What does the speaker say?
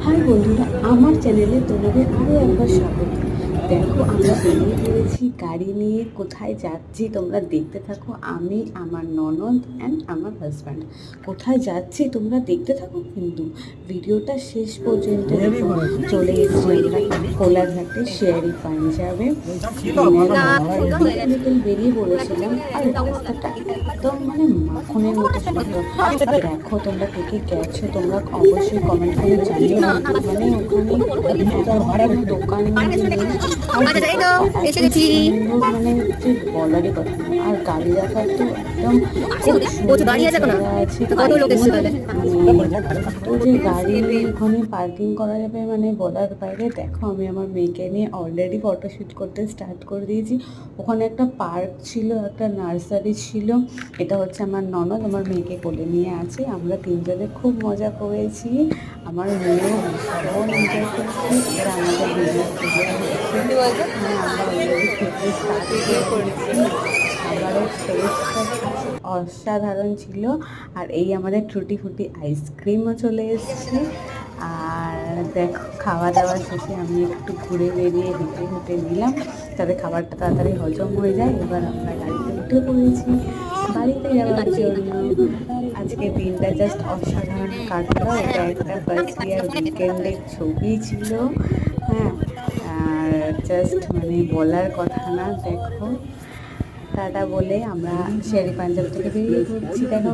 High বন্ধুরা, আমার চ্যানেলে তোমাদের আরও একবার স্বাগত। দেখো, আমরা বেরিয়ে পড়েছি গাড়ি নিয়ে। কোথায় যাচ্ছি তোমরা দেখতে থাকো। আমি, আমার ননদ অ্যান্ড আমার হাজব্যান্ড। কোথায় যাচ্ছি তোমরা দেখতে থাকো, কিন্তু ভিডিওটা শেষ পর্যন্ত দেখো। চলে এসেছি আমরা কোলাঘাটে শেয়ারি পাঞ্জাবে। বেরিয়ে পড়েছিলাম, আর রাস্তাটা একদম মানে মাখনের মতো সুন্দর। দেখো, তোমরা কে কে গেছো তোমরা অবশ্যই কমেন্ট করে জানিও। মানে ওখানে দোকান নেই, আর সুন্দর মানে যে বলারই কথা না। আর গাড়ি রাখার তো একদম খুব সুন্দর জায়গা আছে। তো যে গাড়ি ওখানে পার্কিং করা যাবে মানে বলার বাইরে। দেখো, আমি আমার মেয়েকে নিয়ে অলরেডি ফটোশ্যুট করতে স্টার্ট করে দিয়েছি। ওখানে একটা পার্ক ছিল, একটা নার্সারি ছিল। এটা হচ্ছে আমার ননদ আমার মেয়েকে কোলে নিয়ে আছে। আমরা তিনজনে খুব মজা করেছি। আমার মেয়েও ভীষণ এনজয় করছে। এবার আমাদের ভিডিও আমরা অলরেডি খেতে স্টার্ট করেছি। খাবারের টেস্টটা অসাধারণ ছিল। আর এই আমাদের টুটি ফুটি আইসক্রিমও চলে এসেছে। আর দেখো, খাওয়া দাওয়া শেষে আমি একটু ঘুরে বেরিয়ে হেঁটে হেঁটে নিলাম, যাতে খাবারটা তাড়াতাড়ি হজম হয়ে যায়। এবার আমরা গাড়িতে উঠে পড়েছি বাড়িতে যাওয়ার জন্য। আজকে দিনটা জাস্ট অসাধারণ কাটলো। এটা একটা ফার্স্ট ইয়ার উইকেন্ডের ছবি ছিল। হ্যাঁ, আর জাস্ট মানে বলার কথা না। দেখো, টাটা বলে আমরা শেয়ারি পাঞ্জাব থেকে বেরিয়ে পড়ছি। দেখা